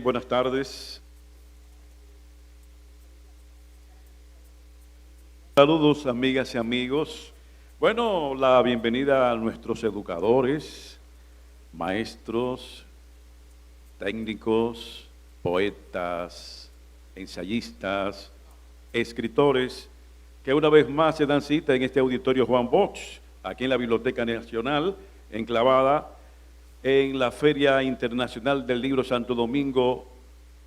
Buenas tardes. Saludos, amigas y amigos. Bueno, la bienvenida a nuestros educadores, maestros, técnicos, poetas, ensayistas, escritores, que una vez más se dan cita en este auditorio Juan Bosch, aquí en la Biblioteca Nacional, enclavada en la Feria Internacional del Libro Santo Domingo,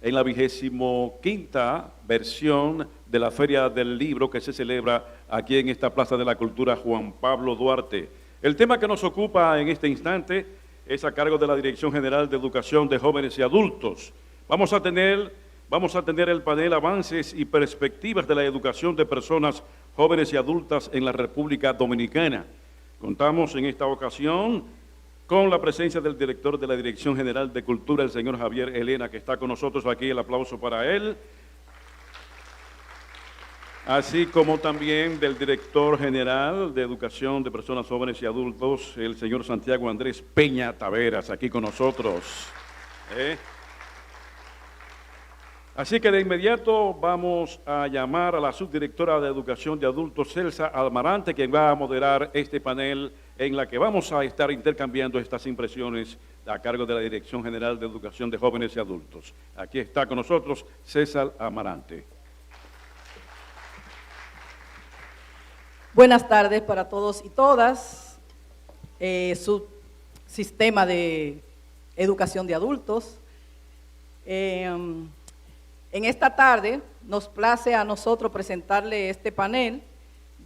en la 25ª versión de la Feria del Libro que se celebra aquí en esta Plaza de la Cultura Juan Pablo Duarte. El tema que nos ocupa en este instante es a cargo de la Dirección General de Educación de Jóvenes y Adultos. Vamos a tener el panel Avances y Perspectivas de la Educación de Personas Jóvenes y Adultas en la República Dominicana. Contamos en esta ocasión con la presencia del director de la Dirección General de Cultura, el señor Javier Elena, que está con nosotros aquí. El aplauso para él. Así como también del director general de Educación de Personas Jóvenes y Adultos, el señor Santiago Andrés Peña Taveras, aquí con nosotros. Así que de inmediato vamos a llamar a la subdirectora de Educación de Adultos, Celsa Almarante, quien va a moderar este panel en la que vamos a estar intercambiando estas impresiones a cargo de la Dirección General de Educación de Jóvenes y Adultos. Aquí está con nosotros César Amarante. Buenas tardes para todos y todas. Su sistema de educación de adultos. En esta tarde nos place a nosotros presentarle este panel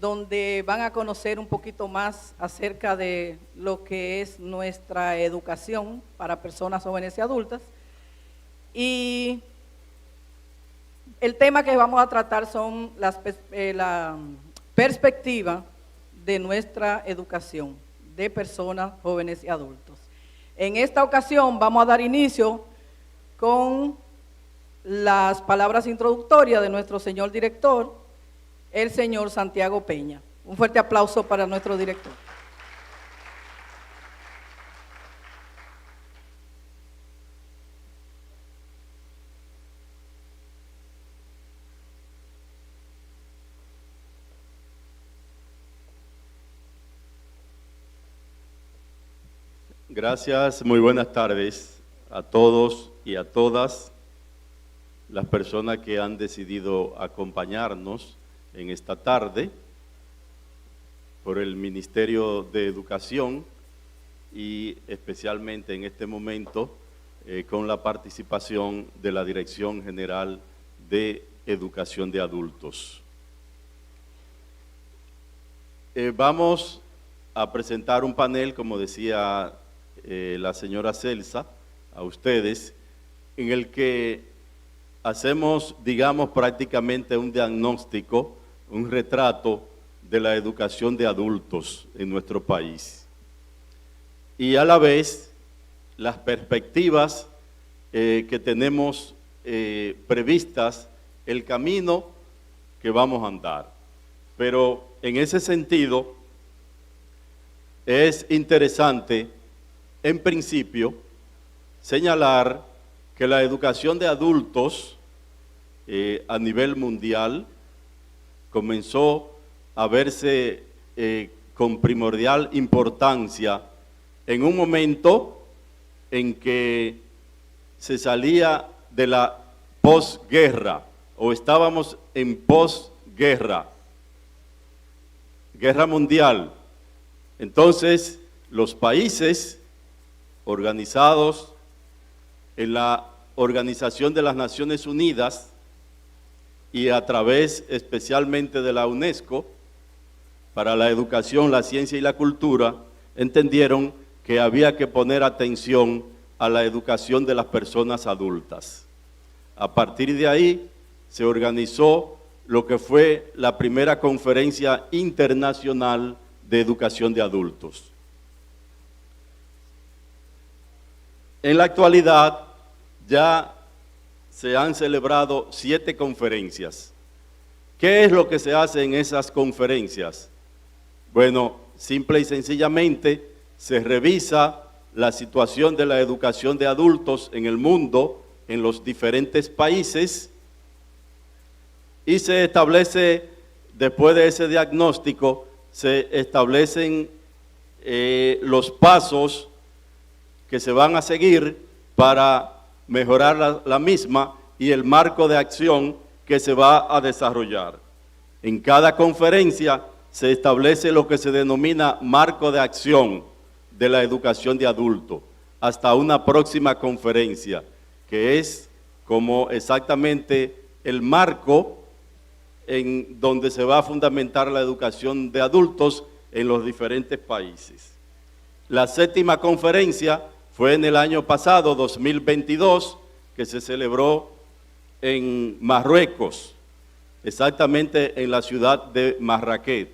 donde van a conocer un poquito más acerca de lo que es nuestra educación para personas jóvenes y adultas. Y el tema que vamos a tratar son la perspectiva de nuestra educación de personas jóvenes y adultos. En esta ocasión vamos a dar inicio con las palabras introductorias de nuestro señor director, el señor Santiago Peña. Un fuerte aplauso para nuestro director. Gracias, muy buenas tardes a todos y a todas las personas que han decidido acompañarnos en esta tarde por el Ministerio de Educación y especialmente en este momento con la participación de la Dirección General de Educación de Adultos. Vamos a presentar un panel, como decía la señora Celsa, a ustedes, en el que hacemos, digamos, prácticamente un diagnóstico, un retrato de la educación de adultos en nuestro país. Y a la vez, las perspectivas que tenemos previstas, el camino que vamos a andar. Pero en ese sentido, es interesante, en principio, señalar que la educación de adultos a nivel mundial comenzó a verse con primordial importancia en un momento en que se salía de la posguerra o estábamos en posguerra, guerra mundial. Entonces, los países organizados en la Organización de las Naciones Unidas y a través especialmente de la UNESCO para la educación, la ciencia y la cultura, entendieron que había que poner atención a la educación de las personas adultas. A partir de ahí se organizó lo que fue la primera conferencia internacional de educación de adultos. En la actualidad ya se han celebrado 7 conferencias. ¿Qué es lo que se hace en esas conferencias? Bueno, simple y sencillamente se revisa la situación de la educación de adultos en el mundo en los diferentes países y se establece, después de ese diagnóstico, se establecen los pasos que se van a seguir para mejorar la misma y el marco de acción que se va a desarrollar. En cada conferencia se establece lo que se denomina marco de acción de la educación de adultos, hasta una próxima conferencia, que es como exactamente el marco en donde se va a fundamentar la educación de adultos en los diferentes países. La 7ª conferencia fue en el año pasado, 2022, que se celebró en Marruecos, exactamente en la ciudad de Marrakech.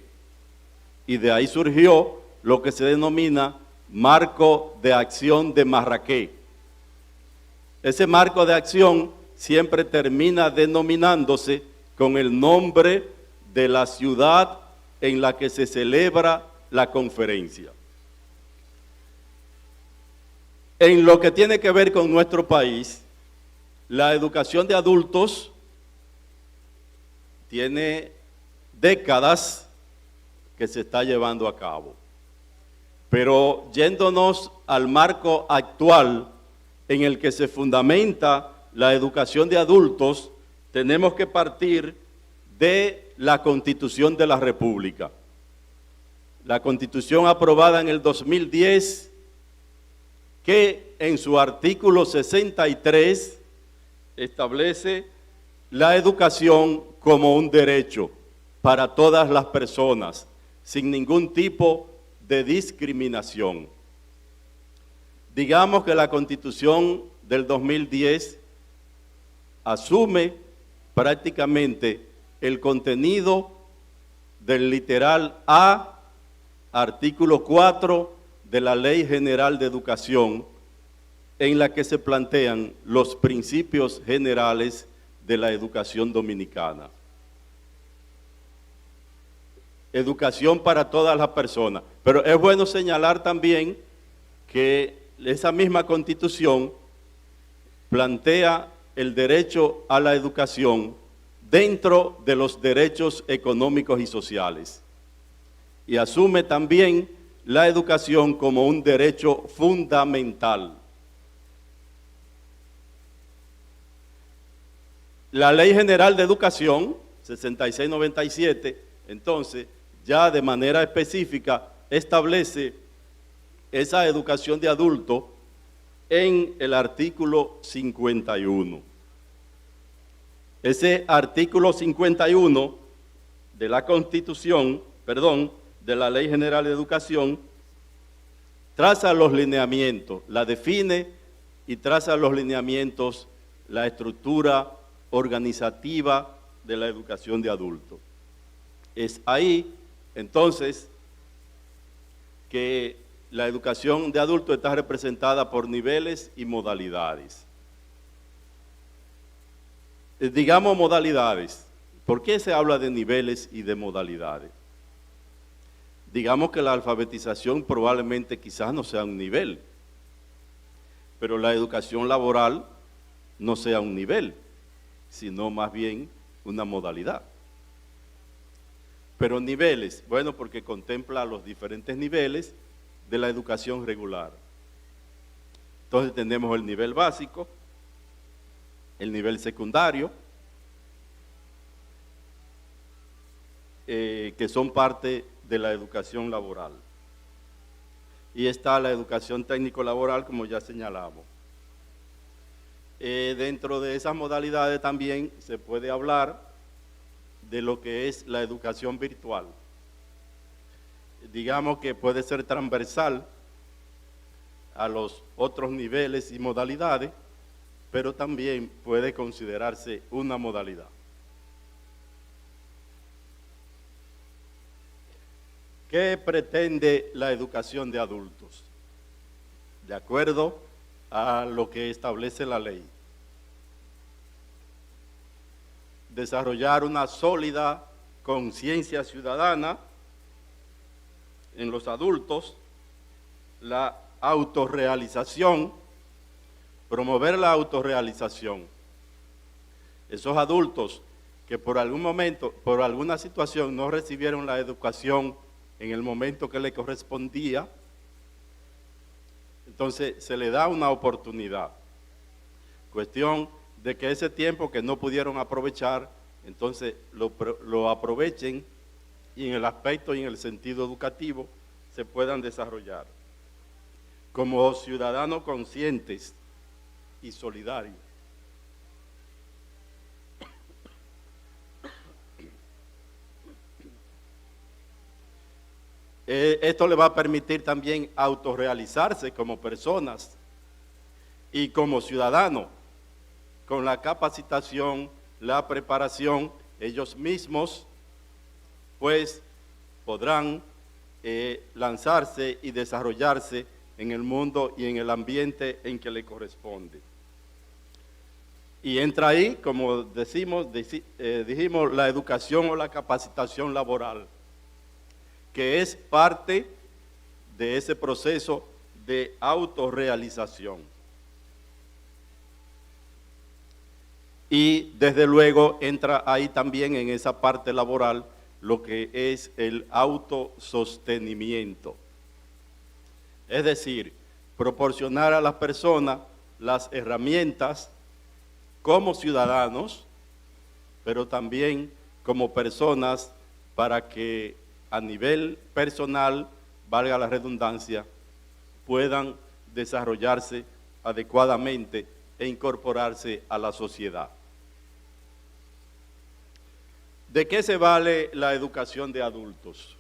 Y de ahí surgió lo que se denomina Marco de Acción de Marrakech. Ese marco de acción siempre termina denominándose con el nombre de la ciudad en la que se celebra la conferencia. En lo que tiene que ver con nuestro país, la educación de adultos tiene décadas que se está llevando a cabo. Pero yéndonos al marco actual en el que se fundamenta la educación de adultos, tenemos que partir de la Constitución de la República. La Constitución aprobada en el 2010, que en su artículo 63 establece la educación como un derecho para todas las personas, sin ningún tipo de discriminación. Digamos que la Constitución del 2010 asume prácticamente el contenido del literal A, artículo 4 de la Ley General de Educación, en la que se plantean los principios generales de la educación dominicana. Educación para todas las personas. Pero es bueno señalar también que esa misma Constitución plantea el derecho a la educación dentro de los derechos económicos y sociales. Y asume también la educación como un derecho fundamental. La Ley General de Educación, 6697, entonces, ya de manera específica establece esa educación de adulto en el artículo 51. Ese artículo 51 de la Constitución, de la Ley General de Educación, traza los lineamientos, la define y traza los lineamientos, la estructura organizativa de la educación de adultos. Es ahí, entonces, que la educación de adultos está representada por niveles y modalidades. Digamos modalidades. ¿Por qué se habla de niveles y de modalidades? Digamos que la alfabetización probablemente quizás no sea un nivel, pero la educación laboral no sea un nivel, sino más bien una modalidad. Pero niveles, bueno, porque contempla los diferentes niveles de la educación regular. Entonces tenemos el nivel básico, el nivel secundario, que son parte de la educación laboral. Y está la educación técnico-laboral, como ya señalamos. Dentro de esas modalidades también se puede hablar de lo que es la educación virtual. Digamos que puede ser transversal a los otros niveles y modalidades, pero también puede considerarse una modalidad. ¿Qué pretende la educación de adultos? De acuerdo a lo que establece la ley. Desarrollar una sólida conciencia ciudadana en los adultos, la autorrealización, promover la autorrealización. Esos adultos que por algún momento, por alguna situación, no recibieron la educación en el momento que le correspondía, entonces se le da una oportunidad. Cuestión de que ese tiempo que no pudieron aprovechar, entonces lo aprovechen y en el aspecto y en el sentido educativo se puedan desarrollar como ciudadanos conscientes y solidarios. Esto le va a permitir también autorrealizarse como personas y como ciudadanos, con la capacitación, la preparación, ellos mismos pues podrán lanzarse y desarrollarse en el mundo y en el ambiente en que le corresponde. Y entra ahí, como dijimos, la educación o la capacitación laboral, que es parte de ese proceso de autorrealización. Y desde luego entra ahí también en esa parte laboral lo que es el autosostenimiento. Es decir, proporcionar a las personas las herramientas como ciudadanos, pero también como personas para que a nivel personal, valga la redundancia, puedan desarrollarse adecuadamente e incorporarse a la sociedad. ¿De qué se vale la educación de adultos?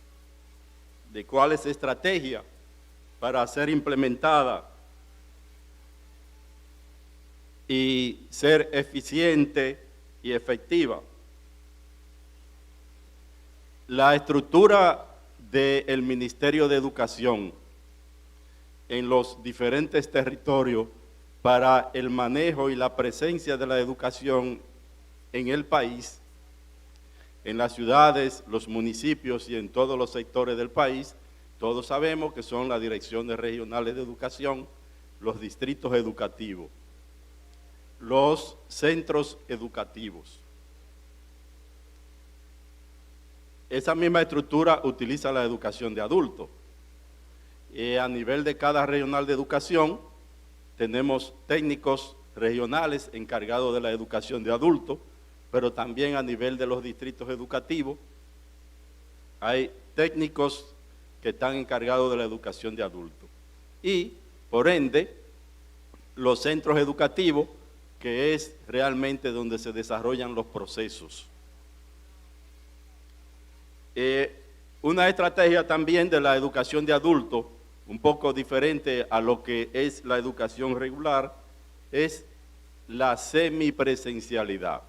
¿De cuál es la estrategia para ser implementada y ser eficiente y efectiva? La estructura del Ministerio de Educación en los diferentes territorios para el manejo y la presencia de la educación en el país, en las ciudades, los municipios y en todos los sectores del país, todos sabemos que son las direcciones regionales de educación, los distritos educativos, los centros educativos. Esa misma estructura utiliza la educación de adultos. A nivel de cada regional de educación, tenemos técnicos regionales encargados de la educación de adultos, pero también a nivel de los distritos educativos, hay técnicos que están encargados de la educación de adultos. Y, por ende, los centros educativos, que es realmente donde se desarrollan los procesos. Una estrategia también de la educación de adultos, un poco diferente a lo que es la educación regular, es la semipresencialidad.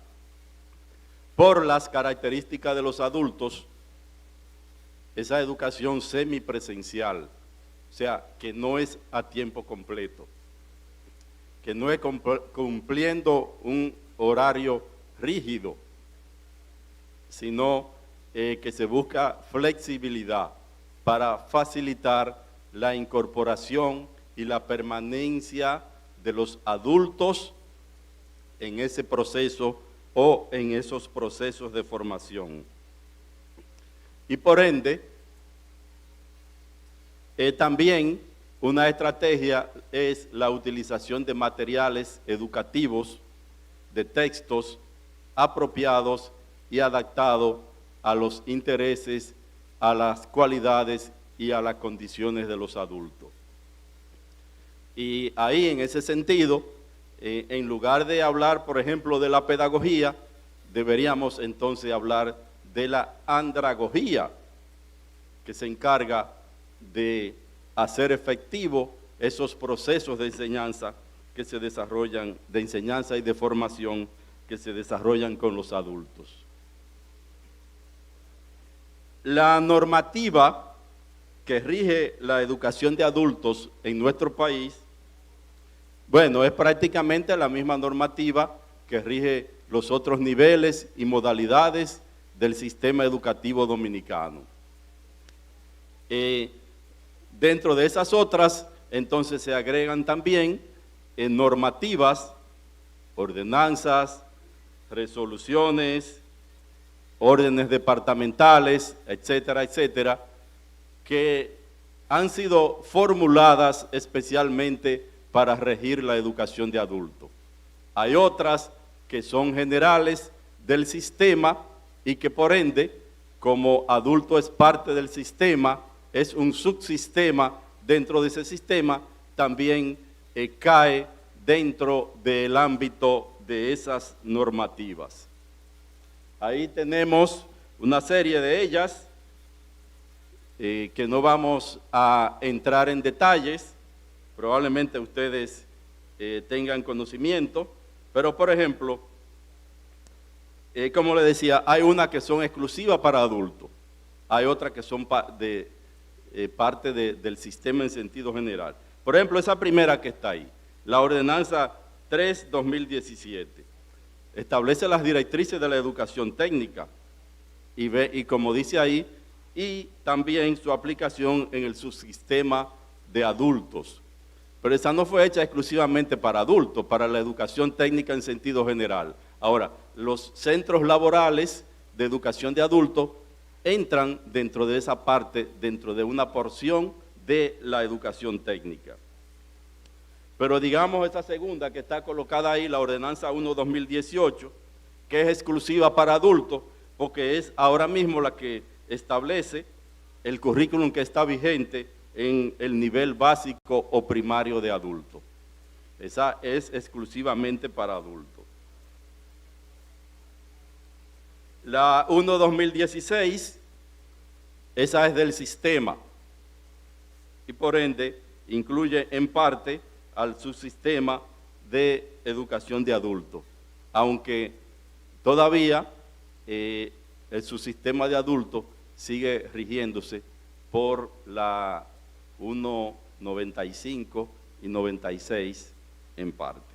Por las características de los adultos, esa educación semipresencial, o sea, que no es a tiempo completo, que no es cumpliendo un horario rígido, sino que se busca flexibilidad para facilitar la incorporación y la permanencia de los adultos en ese proceso o en esos procesos de formación. Y por ende, también una estrategia es la utilización de materiales educativos, de textos apropiados y adaptados a los intereses, a las cualidades y a las condiciones de los adultos. Y ahí, en ese sentido, en lugar de hablar, por ejemplo, de la pedagogía, deberíamos entonces hablar de la andragogía, que se encarga de hacer efectivo esos procesos de enseñanza que se desarrollan, de enseñanza y de formación que se desarrollan con los adultos. La normativa que rige la educación de adultos en nuestro país, bueno, es prácticamente la misma normativa que rige los otros niveles y modalidades del sistema educativo dominicano. Dentro de esas otras, entonces se agregan también normativas, ordenanzas, resoluciones, órdenes departamentales, etcétera, etcétera, que han sido formuladas especialmente para regir la educación de adultos. Hay otras que son generales del sistema y que por ende, como adulto es parte del sistema, es un subsistema dentro de ese sistema, también cae dentro del ámbito de esas normativas. Ahí tenemos una serie de ellas que no vamos a entrar en detalles, probablemente ustedes tengan conocimiento, pero por ejemplo, como les decía, hay unas que son exclusivas para adultos, hay otras que son parte del sistema en sentido general. Por ejemplo, esa primera que está ahí, la Ordenanza 3/2017, establece las directrices de la educación técnica y como dice ahí, y también su aplicación en el subsistema de adultos. Pero esa no fue hecha exclusivamente para adultos, para la educación técnica en sentido general. Ahora, los centros laborales de educación de adultos entran dentro de esa parte, dentro de una porción de la educación técnica. Pero digamos esta segunda que está colocada ahí, la Ordenanza 1/2018, que es exclusiva para adultos, porque es ahora mismo la que establece el currículum que está vigente en el nivel básico o primario de adultos. Esa es exclusivamente para adultos. La 1/2016, esa es del sistema y por ende incluye en parte al subsistema de educación de adultos, aunque todavía el subsistema de adultos sigue rigiéndose por la 1/95 y 96 en parte.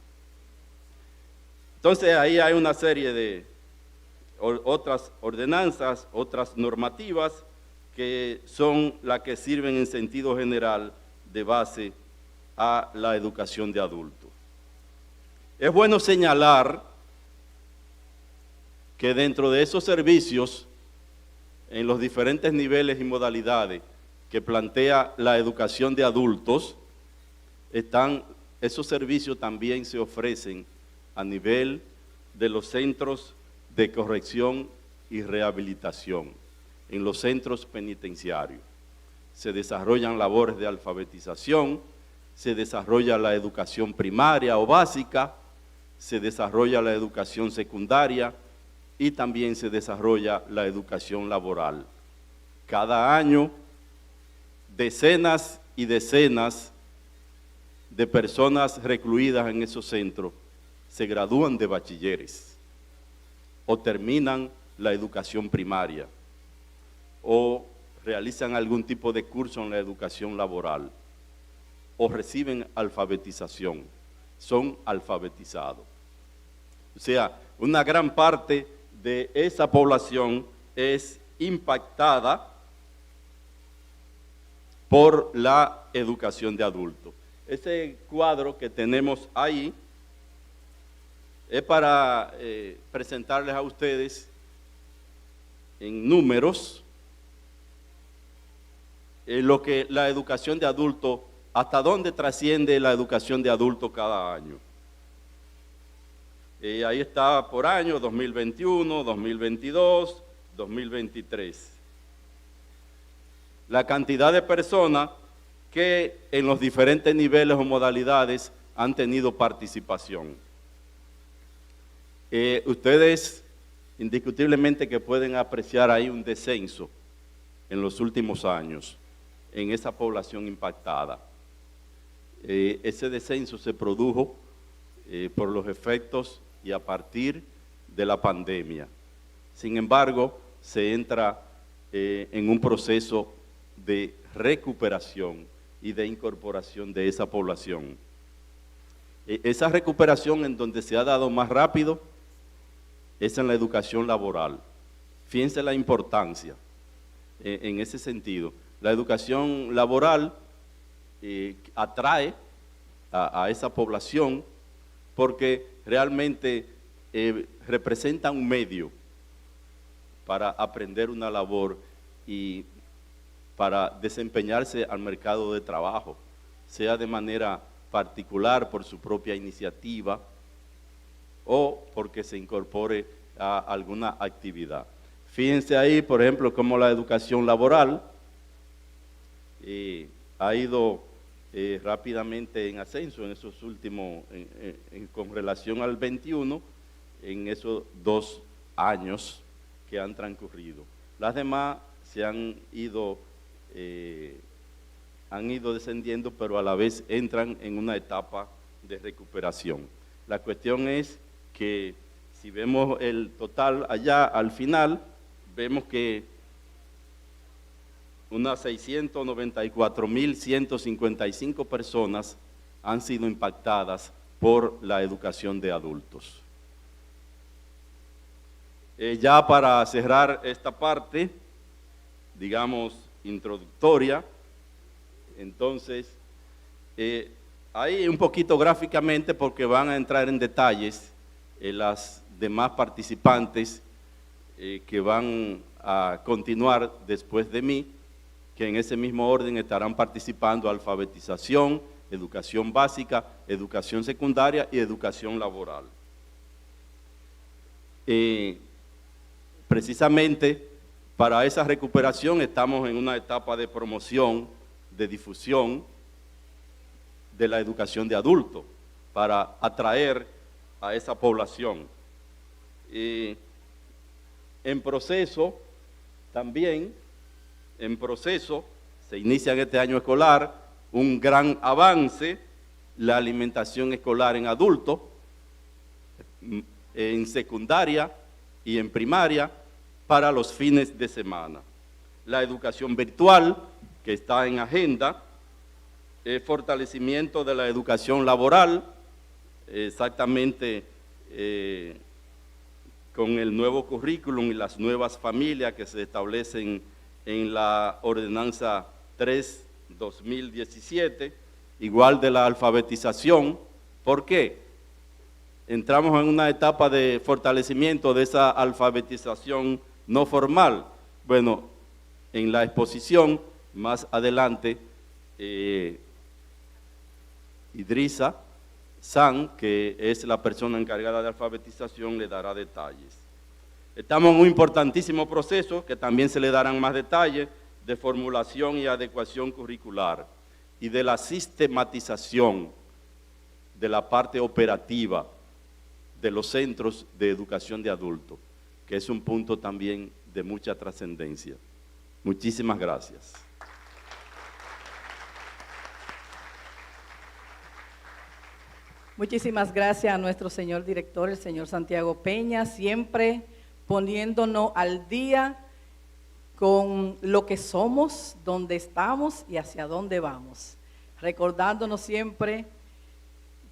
Entonces ahí hay una serie de otras ordenanzas, otras normativas que son las que sirven en sentido general de base a la educación de adultos. Es bueno señalar que dentro de esos servicios, en los diferentes niveles y modalidades que plantea la educación de adultos, esos servicios también se ofrecen a nivel de los centros de corrección y rehabilitación, en los centros penitenciarios. Se desarrollan labores de alfabetización, se desarrolla la educación primaria o básica, se desarrolla la educación secundaria y también se desarrolla la educación laboral. Cada año, decenas y decenas de personas recluidas en esos centros se gradúan de bachilleres o terminan la educación primaria o realizan algún tipo de curso en la educación laboral o reciben alfabetización, son alfabetizados. O sea, una gran parte de esa población es impactada por la educación de adultos. Ese cuadro que tenemos ahí es para presentarles a ustedes en números lo que la educación de adultos, hasta dónde trasciende la educación de adultos cada año. Ahí está por año, 2021, 2022, 2023. La cantidad de personas que en los diferentes niveles o modalidades han tenido participación. Ustedes indiscutiblemente que pueden apreciar ahí un descenso en los últimos años en esa población impactada. Ese descenso se produjo por los efectos y a partir de la pandemia. Sin embargo, se entra en un proceso de recuperación y de incorporación de esa población. Esa recuperación en donde se ha dado más rápido es en la educación laboral. Fíjense la importancia en ese sentido. La educación laboral atrae a esa población, porque realmente representa un medio para aprender una labor y para desempeñarse al mercado de trabajo, sea de manera particular por su propia iniciativa o porque se incorpore a alguna actividad. Fíjense ahí, por ejemplo, cómo la educación laboral ha ido rápidamente en ascenso en esos últimos, con relación al 21, en esos 2 años que han transcurrido. Las demás se han ido descendiendo, pero a la vez entran en una etapa de recuperación. La cuestión es que si vemos el total allá al final, vemos que unas 694.155 personas han sido impactadas por la educación de adultos. Ya para cerrar esta parte, digamos, introductoria, entonces, ahí un poquito gráficamente, porque van a entrar en detalles las demás participantes que van a continuar después de mí, que en ese mismo orden estarán participando: alfabetización, educación básica, educación secundaria y educación laboral. Precisamente para esa recuperación estamos en una etapa de promoción, de difusión de la educación de adultos, para atraer a esa población. En proceso, también, se inicia en este año escolar un gran avance, la alimentación escolar en adultos, en secundaria y en primaria, para los fines de semana. La educación virtual, que está en agenda, fortalecimiento de la educación laboral, exactamente con el nuevo currículum y las nuevas familias que se establecen en la Ordenanza 3/2017, igual de la alfabetización. ¿Por qué? Entramos en una etapa de fortalecimiento de esa alfabetización no formal. Bueno, en la exposición más adelante, Idrissa San, que es la persona encargada de alfabetización, le dará detalles. Estamos en un importantísimo proceso, que también se le darán más detalles, de formulación y adecuación curricular y de la sistematización de la parte operativa de los centros de educación de adultos, que es un punto también de mucha trascendencia. Muchísimas gracias. Muchísimas gracias a nuestro señor director, el señor Santiago Peña, siempre poniéndonos al día con lo que somos, dónde estamos y hacia dónde vamos, recordándonos siempre,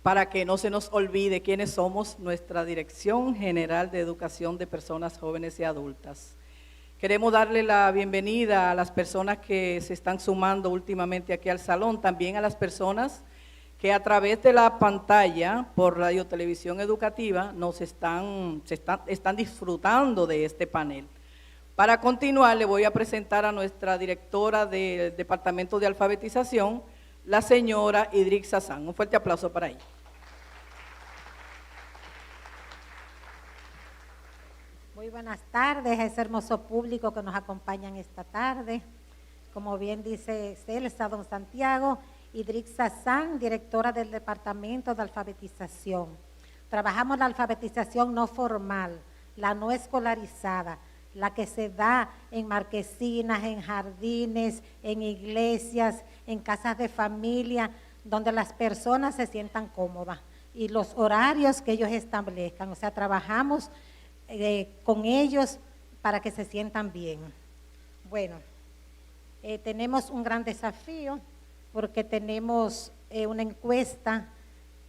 para que no se nos olvide quiénes somos, nuestra Dirección General de Educación de Personas Jóvenes y Adultas. Queremos darle la bienvenida a las personas que se están sumando últimamente aquí al salón, también a las personas que a través de la pantalla por Radio Televisión Educativa están disfrutando de este panel. Para continuar, le voy a presentar a nuestra directora del Departamento de Alfabetización, la señora Idrissa San. Un fuerte aplauso para ella. Muy buenas tardes a ese hermoso público que nos acompaña esta tarde. Como bien dice Celsa, don Santiago, Idrissa San, directora del Departamento de Alfabetización. Trabajamos la alfabetización no formal, la no escolarizada, la que se da en marquesinas, en jardines, en iglesias, en casas de familia, donde las personas se sientan cómodas y los horarios que ellos establezcan. O sea, trabajamos con ellos para que se sientan bien. Bueno, tenemos un gran desafío porque tenemos una encuesta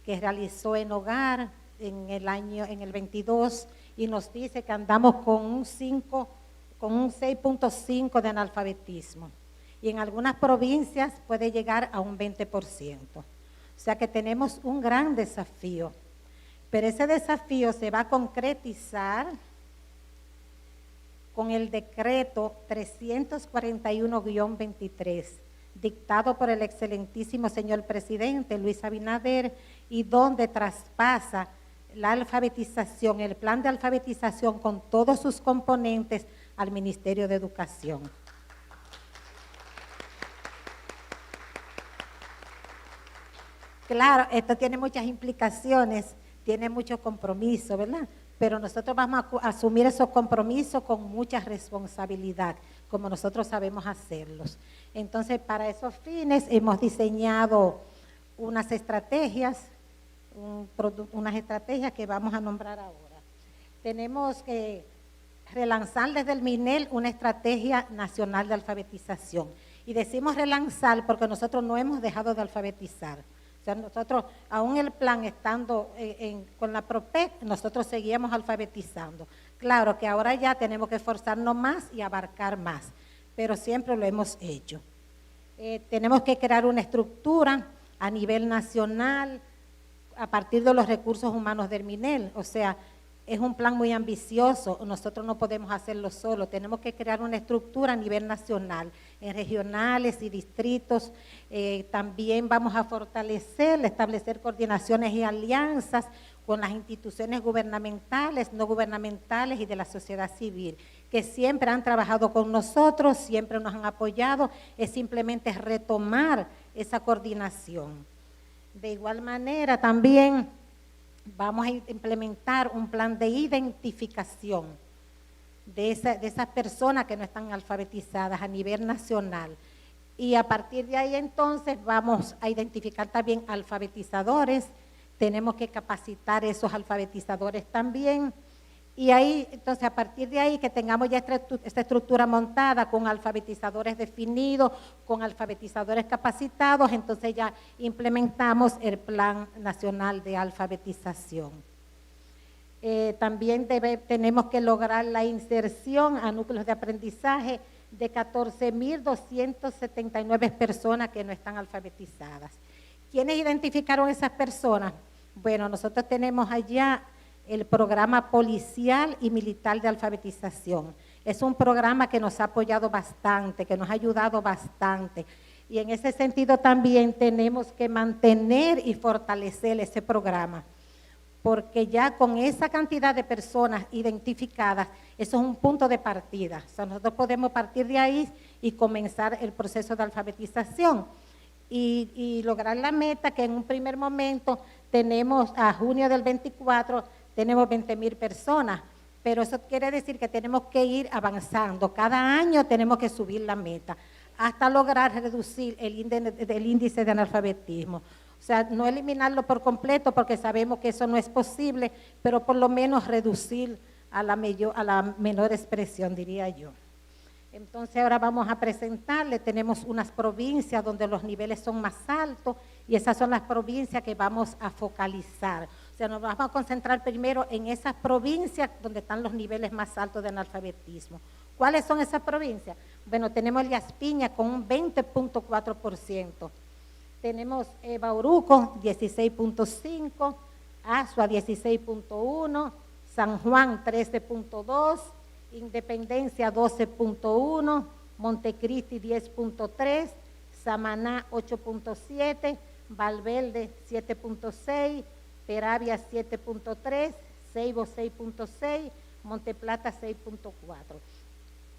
que realizó en Hogar en el 22 y nos dice que andamos con un 6.5 de analfabetismo y en algunas provincias puede llegar a un 20%. O sea que tenemos un gran desafío, pero ese desafío se va a concretizar con el decreto 341-23, dictado por el excelentísimo señor presidente Luis Abinader, y donde traspasa la alfabetización, el plan de alfabetización con todos sus componentes al Ministerio de Educación. Claro, esto tiene muchas implicaciones, tiene mucho compromiso, ¿verdad? Pero nosotros vamos a asumir esos compromisos con mucha responsabilidad, como nosotros sabemos hacerlos. Entonces, para esos fines hemos diseñado unas estrategias, que vamos a nombrar ahora. Tenemos que relanzar desde el MINEL una estrategia nacional de alfabetización. Y decimos relanzar porque nosotros no hemos dejado de alfabetizar. O sea, nosotros, aún el plan estando con la PROPEC, nosotros seguíamos alfabetizando. Claro que ahora ya tenemos que esforzarnos más y abarcar más, pero siempre lo hemos hecho. Tenemos que crear una estructura a nivel nacional a partir de los recursos humanos del MINEL. O sea, es un plan muy ambicioso, nosotros no podemos hacerlo solo, tenemos que crear una estructura a nivel nacional, en regionales y distritos. También vamos a establecer coordinaciones y alianzas con las instituciones gubernamentales, no gubernamentales y de la sociedad civil, que siempre han trabajado con nosotros, siempre nos han apoyado, es simplemente retomar esa coordinación. De igual manera también vamos a implementar un plan de identificación de esas personas que no están alfabetizadas a nivel nacional. Y a partir de ahí entonces vamos a identificar también alfabetizadores, tenemos que capacitar esos alfabetizadores también. Y ahí, entonces, a partir de ahí que tengamos ya esta estructura montada con alfabetizadores definidos, con alfabetizadores capacitados, entonces ya implementamos el Plan Nacional de Alfabetización. También tenemos que lograr la inserción a núcleos de aprendizaje de 14.279 personas que no están alfabetizadas. ¿Quiénes identificaron esas personas? Bueno, nosotros tenemos allá el programa policial y militar de alfabetización. Es un programa que nos ha apoyado bastante, que nos ha ayudado bastante. Y en ese sentido también tenemos que mantener y fortalecer ese programa, porque ya con esa cantidad de personas identificadas, eso es un punto de partida. O sea, nosotros podemos partir de ahí y comenzar el proceso de alfabetización y lograr la meta que en un primer momento tenemos a junio del 24, tenemos 20,000 personas, pero eso quiere decir que tenemos que ir avanzando. Cada año tenemos que subir la meta hasta lograr reducir el índice de analfabetismo. O sea, no eliminarlo por completo porque sabemos que eso no es posible, pero por lo menos reducir a la menor expresión, diría yo. Entonces ahora vamos a presentarle, tenemos unas provincias donde los niveles son más altos y esas son las provincias que vamos a focalizar. O sea, nos vamos a concentrar primero en esas provincias donde están los niveles más altos de analfabetismo. ¿Cuáles son esas provincias? Bueno, tenemos Elías Piña con un 20.4%. Tenemos Bauruco, 16.5%, Azua, 16.1%, San Juan, 13.2%, Independencia, 12.1%, Montecristi, 10.3%, Samaná, 8.7%, Valverde, 7.6%, Peravia, 7.3%, Ceibo, 6.6%, Monteplata, 6.4%.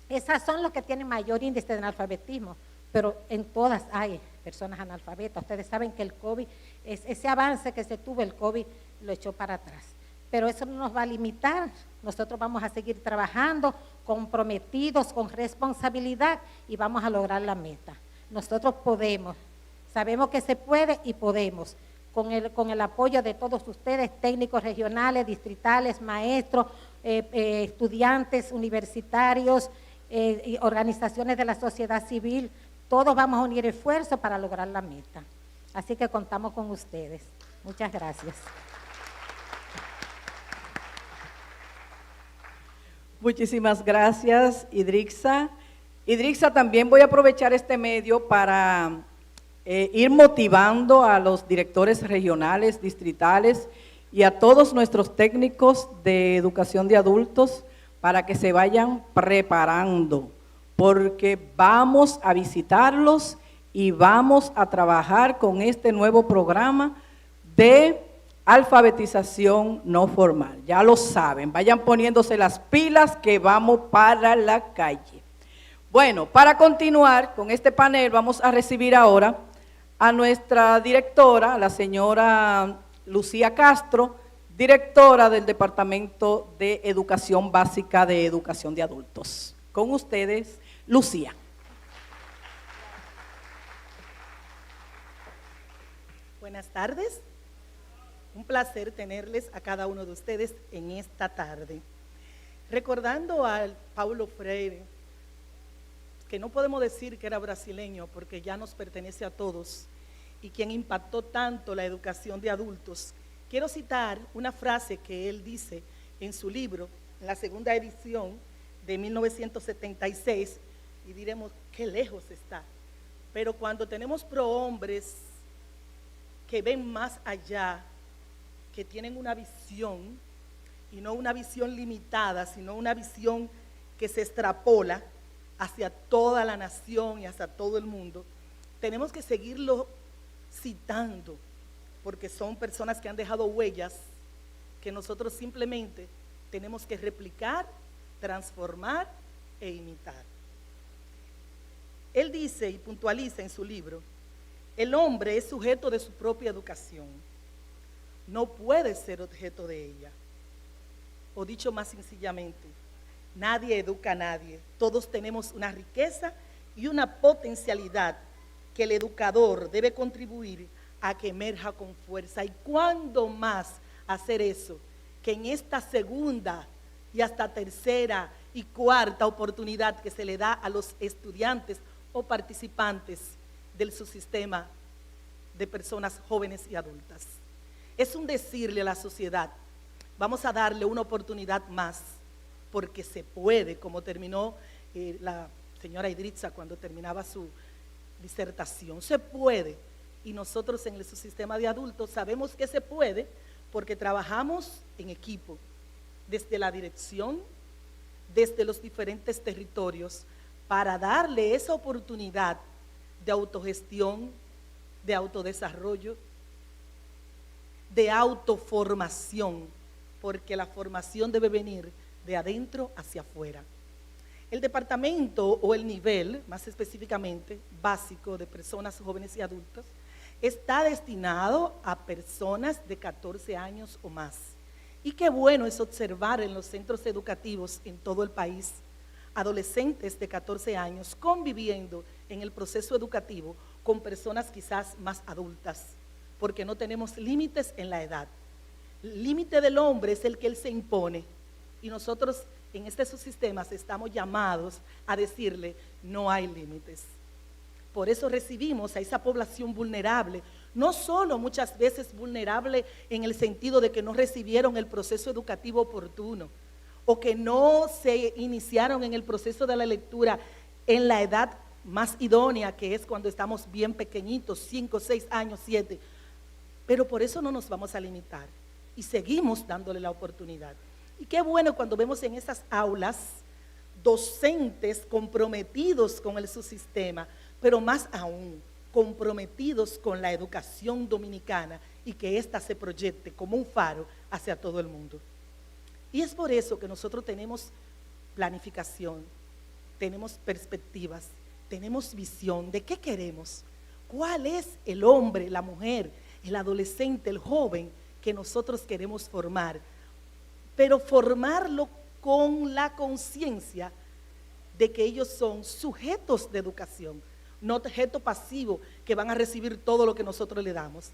Esas son los que tienen mayor índice de analfabetismo, pero en todas hay personas analfabetas. Ustedes saben que el COVID, ese avance que se tuvo, el COVID lo echó para atrás. Pero eso no nos va a limitar, nosotros vamos a seguir trabajando, comprometidos, con responsabilidad y vamos a lograr la meta. Nosotros podemos, sabemos que se puede y podemos, con el apoyo de todos ustedes, técnicos regionales, distritales, maestros, estudiantes, universitarios, y organizaciones de la sociedad civil, todos vamos a unir esfuerzos para lograr la meta. Así que contamos con ustedes. Muchas gracias. Muchísimas gracias, Idrixa. Idrixa, también voy a aprovechar este medio para ir motivando a los directores regionales, distritales y a todos nuestros técnicos de educación de adultos para que se vayan preparando, porque vamos a visitarlos y vamos a trabajar con este nuevo programa de alfabetización no formal. Ya lo saben, vayan poniéndose las pilas que vamos para la calle. Bueno, para continuar con este panel vamos a recibir ahora a nuestra directora, la señora Lucía Castro, directora del Departamento de Educación Básica de Educación de Adultos. Con ustedes, Lucía. Buenas tardes. Un placer tenerles a cada uno de ustedes en esta tarde. Recordando al Paulo Freire, que no podemos decir que era brasileño porque ya nos pertenece a todos, y quien impactó tanto la educación de adultos, quiero citar una frase que él dice en su libro, en la segunda edición de 1976, y diremos, qué lejos está. Pero cuando tenemos prohombres que ven más allá, que tienen una visión, y no una visión limitada, sino una visión que se extrapola hacia toda la nación y hacia todo el mundo, tenemos que seguirlo citando, porque son personas que han dejado huellas que nosotros simplemente tenemos que replicar, transformar e imitar. Él dice y puntualiza en su libro, el hombre es sujeto de su propia educación, no puede ser objeto de ella. O dicho más sencillamente, nadie educa a nadie, todos tenemos una riqueza y una potencialidad que el educador debe contribuir a que emerja con fuerza. Y cuándo más hacer eso, que en esta segunda y hasta tercera y cuarta oportunidad que se le da a los estudiantes o participantes del subsistema de personas jóvenes y adultas. Es un decirle a la sociedad, vamos a darle una oportunidad más, porque se puede, como terminó la señora Idritza cuando terminaba su disertación, se puede. Y nosotros en el subsistema de adultos sabemos que se puede porque trabajamos en equipo, desde la dirección, desde los diferentes territorios, para darle esa oportunidad de autogestión, de autodesarrollo, de autoformación, porque la formación debe venir de adentro hacia afuera. El departamento o el nivel, más específicamente, básico de personas jóvenes y adultas, está destinado a personas de 14 años o más. Y qué bueno es observar en los centros educativos en todo el país adolescentes de 14 años conviviendo en el proceso educativo con personas quizás más adultas, porque no tenemos límites en la edad. El límite del hombre es el que él se impone, y nosotros en este subsistema estamos llamados a decirle, no hay límites. Por eso recibimos a esa población vulnerable, no solo muchas veces vulnerable en el sentido de que no recibieron el proceso educativo oportuno, o que no se iniciaron en el proceso de la lectura en la edad más idónea, que es cuando estamos bien pequeñitos, 5, 6 años, 7. Pero por eso no nos vamos a limitar y seguimos dándole la oportunidad. Y qué bueno cuando vemos en esas aulas docentes comprometidos con el subsistema, pero más aún comprometidos con la educación dominicana y que ésta se proyecte como un faro hacia todo el mundo. Y es por eso que nosotros tenemos planificación, tenemos perspectivas, tenemos visión de qué queremos, cuál es el hombre, la mujer, el adolescente, el joven que nosotros queremos formar, pero formarlo con la conciencia de que ellos son sujetos de educación, no objeto pasivo que van a recibir todo lo que nosotros le damos.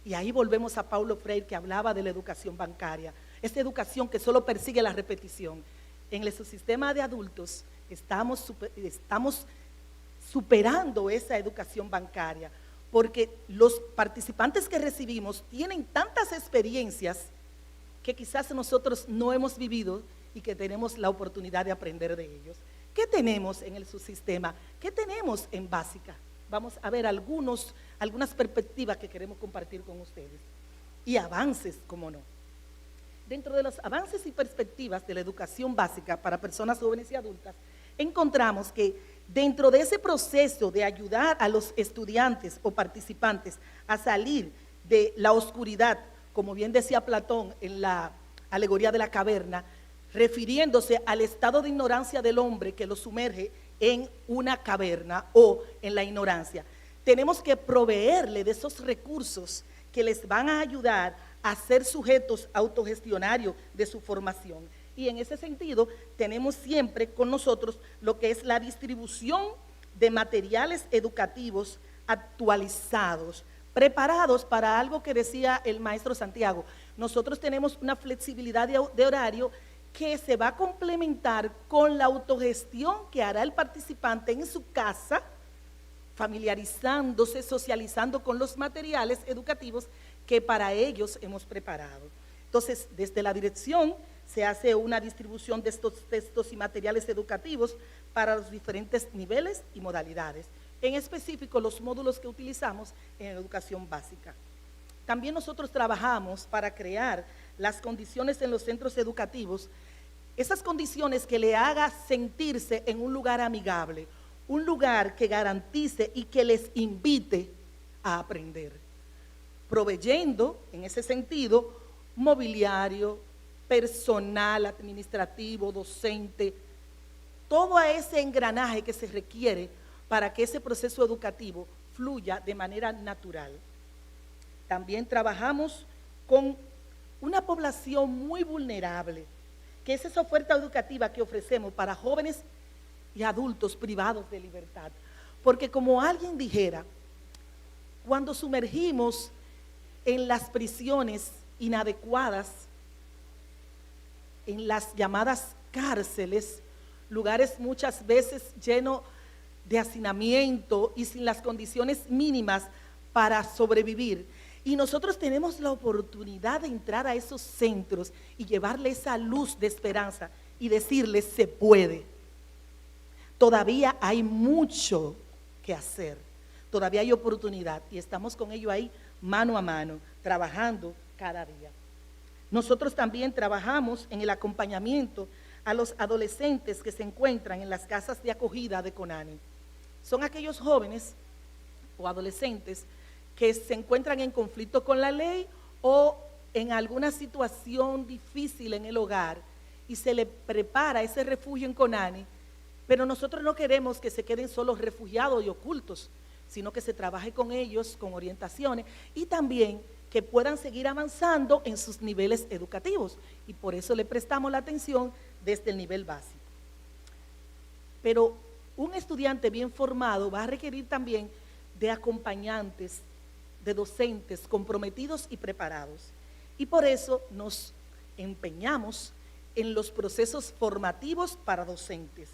Y ahí volvemos a Paulo Freire, que hablaba de la educación bancaria, esa educación que solo persigue la repetición. En el subsistema de adultos estamos superando esa educación bancaria, porque los participantes que recibimos tienen tantas experiencias que quizás nosotros no hemos vivido y que tenemos la oportunidad de aprender de ellos. ¿Qué tenemos en el subsistema? ¿Qué tenemos en básica? vamos a ver algunas perspectivas que queremos compartir con ustedes. Y avances, cómo no. Dentro de los avances y perspectivas de la educación básica para personas jóvenes y adultas, encontramos que dentro de ese proceso de ayudar a los estudiantes o participantes a salir de la oscuridad, como bien decía Platón en la alegoría de la caverna, refiriéndose al estado de ignorancia del hombre que lo sumerge en una caverna o en la ignorancia, tenemos que proveerle de esos recursos que les van a ayudar a ser sujetos autogestionarios de su formación. Y en ese sentido, tenemos siempre con nosotros lo que es la distribución de materiales educativos actualizados, preparados para algo que decía el maestro Santiago. Nosotros tenemos una flexibilidad de horario que se va a complementar con la autogestión que hará el participante en su casa, familiarizándose, socializando con los materiales educativos que para ellos hemos preparado. Entonces, desde la dirección se hace una distribución de estos textos y materiales educativos para los diferentes niveles y modalidades. En específico, los módulos que utilizamos en educación básica. También nosotros trabajamos para crear las condiciones en los centros educativos, esas condiciones que le haga sentirse en un lugar amigable, un lugar que garantice y que les invite a aprender, proveyendo en ese sentido mobiliario, personal, administrativo, docente, todo ese engranaje que se requiere para que ese proceso educativo fluya de manera natural. También trabajamos con una población muy vulnerable, que es esa oferta educativa que ofrecemos para jóvenes y adultos privados de libertad. Porque como alguien dijera, cuando sumergimos en las prisiones inadecuadas, en las llamadas cárceles, lugares muchas veces llenos de hacinamiento y sin las condiciones mínimas para sobrevivir. Y nosotros tenemos la oportunidad de entrar a esos centros y llevarle esa luz de esperanza y decirles se puede. Todavía hay mucho que hacer, todavía hay oportunidad y estamos con ello ahí mano a mano, trabajando cada día. Nosotros también trabajamos en el acompañamiento a los adolescentes que se encuentran en las casas de acogida de CONANI. Son aquellos jóvenes o adolescentes que se encuentran en conflicto con la ley o en alguna situación difícil en el hogar y se les prepara ese refugio en CONANI, pero nosotros no queremos que se queden solos refugiados y ocultos, sino que se trabaje con ellos, con orientaciones y también que puedan seguir avanzando en sus niveles educativos. Y por eso le prestamos la atención desde el nivel básico. Pero un estudiante bien formado va a requerir también de acompañantes, de docentes comprometidos y preparados. Y por eso nos empeñamos en los procesos formativos para docentes,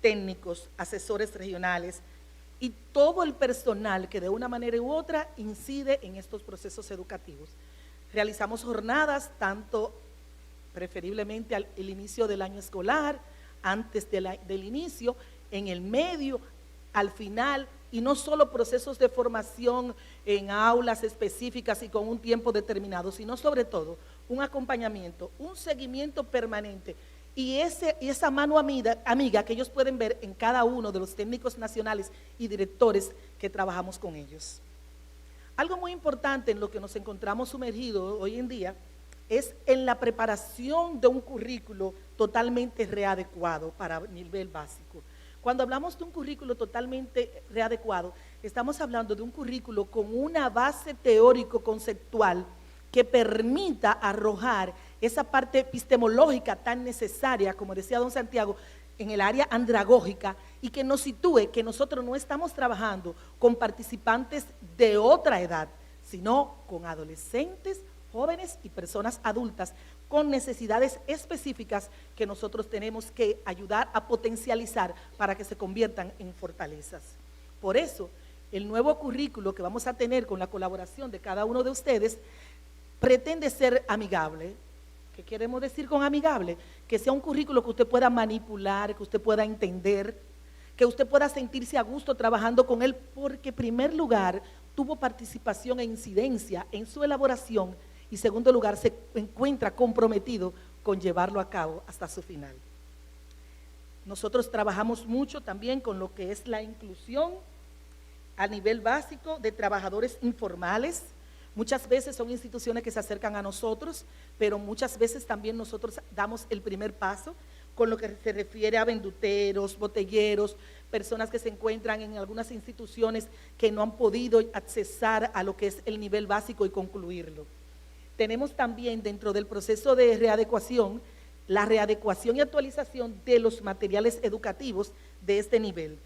técnicos, asesores regionales y todo el personal que de una manera u otra incide en estos procesos educativos. Realizamos jornadas tanto preferiblemente al inicio del año escolar, antes del inicio, en el medio, al final, y no solo procesos de formación en aulas específicas y con un tiempo determinado, sino sobre todo un acompañamiento, un seguimiento permanente y esa mano amiga que ellos pueden ver en cada uno de los técnicos nacionales y directores que trabajamos con ellos. Algo muy importante en lo que nos encontramos sumergidos hoy en día es en la preparación de un currículo totalmente readecuado para nivel básico. Cuando hablamos de un currículo totalmente readecuado, estamos hablando de un currículo con una base teórico-conceptual que permita arrojar esa parte epistemológica tan necesaria, como decía don Santiago, en el área andragógica y que nos sitúe que nosotros no estamos trabajando con participantes de otra edad, sino con adolescentes, jóvenes y personas adultas con necesidades específicas que nosotros tenemos que ayudar a potencializar para que se conviertan en fortalezas. Por eso, el nuevo currículo que vamos a tener con la colaboración de cada uno de ustedes pretende ser amigable. ¿Qué queremos decir con amigable? Que sea un currículo que usted pueda manipular, que usted pueda entender, que usted pueda sentirse a gusto trabajando con él, porque en primer lugar tuvo participación e incidencia en su elaboración y en segundo lugar se encuentra comprometido con llevarlo a cabo hasta su final. Nosotros trabajamos mucho también con lo que es la inclusión a nivel básico de trabajadores informales. Muchas veces son instituciones que se acercan a nosotros, pero muchas veces también nosotros damos el primer paso con lo que se refiere a venduteros, botelleros, personas que se encuentran en algunas instituciones que no han podido accesar a lo que es el nivel básico y concluirlo. Tenemos también dentro del proceso de readecuación, la readecuación y actualización de los materiales educativos de este nivel,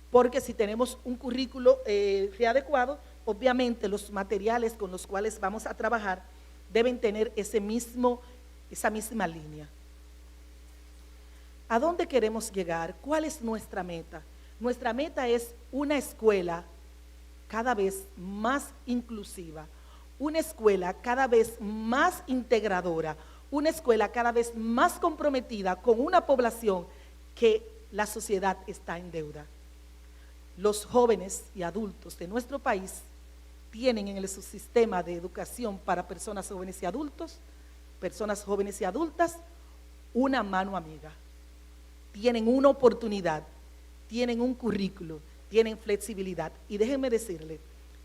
porque si tenemos un currículo readecuado, obviamente los materiales con los cuales vamos a trabajar deben tener esa misma línea. ¿A dónde queremos llegar? ¿Cuál es nuestra meta? Nuestra meta es una escuela cada vez más inclusiva, una escuela cada vez más integradora, una escuela cada vez más comprometida con una población que la sociedad está en deuda. Los jóvenes y adultos de nuestro país tienen en el subsistema de educación para personas jóvenes y adultos, personas jóvenes y adultas, una mano amiga. Tienen una oportunidad, tienen un currículo, tienen flexibilidad. Y déjenme decirle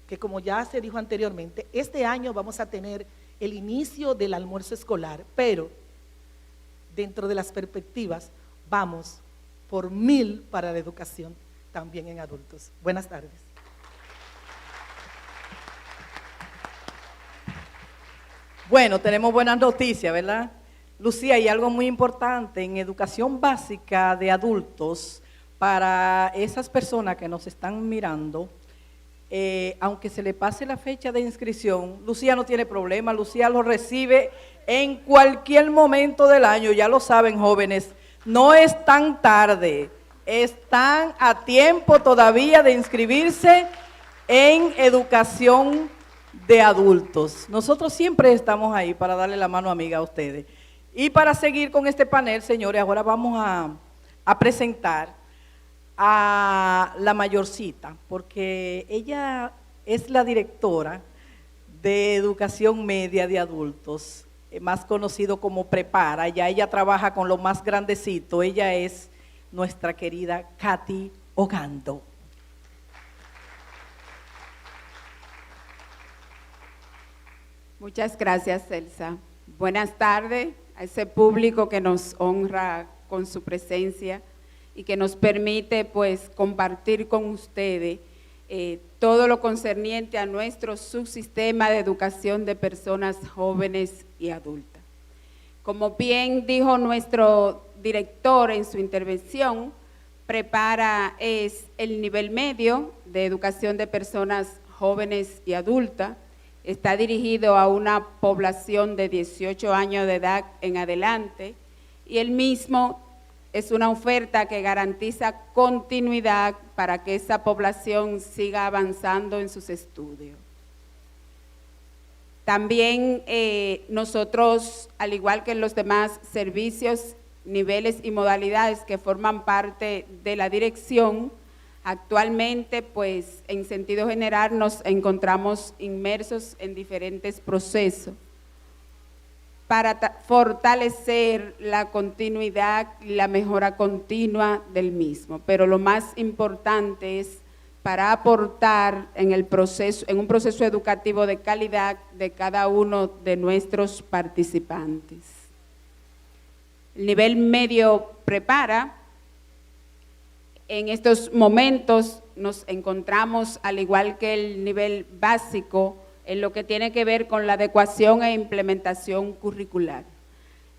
que, como ya se dijo anteriormente, este año vamos a tener el inicio del almuerzo escolar, pero dentro de las perspectivas vamos por 1000 para la educación también en adultos. Buenas tardes. Bueno, tenemos buenas noticias, ¿verdad? Lucía, hay algo muy importante en educación básica de adultos para esas personas que nos están mirando. Aunque se le pase la fecha de inscripción, Lucía no tiene problema, Lucía lo recibe en cualquier momento del año, ya lo saben, jóvenes, no es tan tarde, están a tiempo todavía de inscribirse en educación de adultos. Nosotros siempre estamos ahí para darle la mano amiga a ustedes. Y para seguir con este panel, señores, ahora vamos a presentar a la mayorcita, porque ella es la directora de educación media de adultos, más conocido como Prepara. Ya ella trabaja con lo más grandecito. Ella es nuestra querida Katy Ogando. Muchas gracias, Elsa. Buenas tardes a ese público que nos honra con su presencia y que nos permite pues compartir con ustedes todo lo concerniente a nuestro subsistema de educación de personas jóvenes y adultas. Como bien dijo nuestro director en su intervención, Prepara es el nivel medio de educación de personas jóvenes y adultas. Está dirigido a una población de 18 años de edad en adelante y el mismo es una oferta que garantiza continuidad para que esa población siga avanzando en sus estudios. También nosotros, al igual que en los demás servicios, niveles y modalidades que forman parte de la dirección, actualmente, pues, en sentido general, nos encontramos inmersos en diferentes procesos para fortalecer la continuidad y la mejora continua del mismo. Pero lo más importante es para aportar en un proceso educativo de calidad de cada uno de nuestros participantes. El nivel medio Prepara. En estos momentos nos encontramos, al igual que el nivel básico, en lo que tiene que ver con la adecuación e implementación curricular.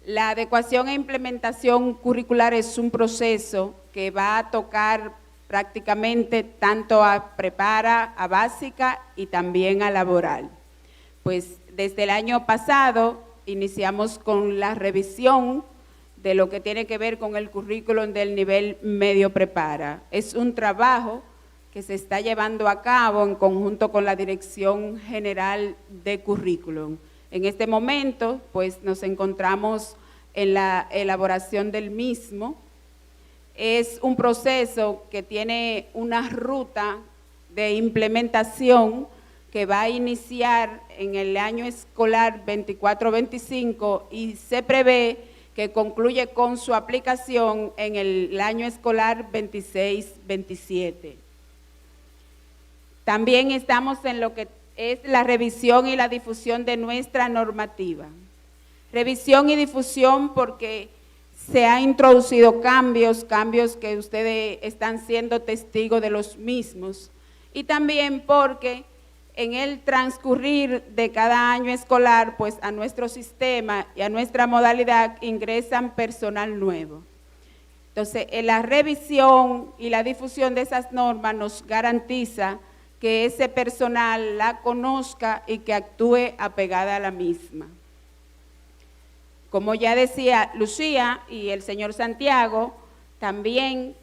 La adecuación e implementación curricular es un proceso que va a tocar prácticamente tanto a Prepara, a básica y también a laboral. Pues desde el año pasado iniciamos con la revisión de lo que tiene que ver con el currículum del nivel medio Prepara. Es un trabajo que se está llevando a cabo en conjunto con la Dirección General de Currículum. En este momento, pues nos encontramos en la elaboración del mismo, es un proceso que tiene una ruta de implementación que va a iniciar en el año escolar 24-25 y se prevé que concluye con su aplicación en el año escolar 26-27. También estamos en lo que es la revisión y la difusión de nuestra normativa. Revisión y difusión porque se han introducido cambios que ustedes están siendo testigos de los mismos. Y también porque en el transcurrir de cada año escolar, pues a nuestro sistema y a nuestra modalidad ingresan personal nuevo. Entonces, la revisión y la difusión de esas normas nos garantiza que ese personal la conozca y que actúe apegada a la misma. Como ya decía Lucía y el señor Santiago, también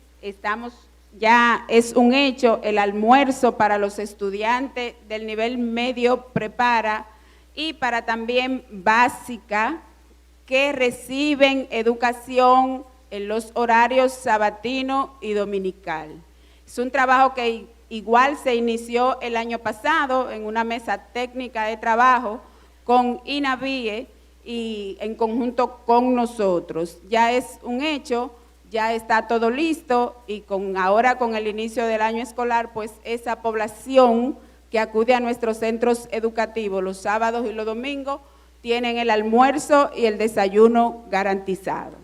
ya es un hecho el almuerzo para los estudiantes del nivel medio prepara y para también básica que reciben educación en los horarios sabatino y dominical. Es un trabajo que igual se inició el año pasado en una mesa técnica de trabajo con INAVIE y en conjunto con nosotros. Ya es un hecho. Ya está todo listo y ahora con el inicio del año escolar, pues esa población que acude a nuestros centros educativos los sábados y los domingos, tienen el almuerzo y el desayuno garantizado.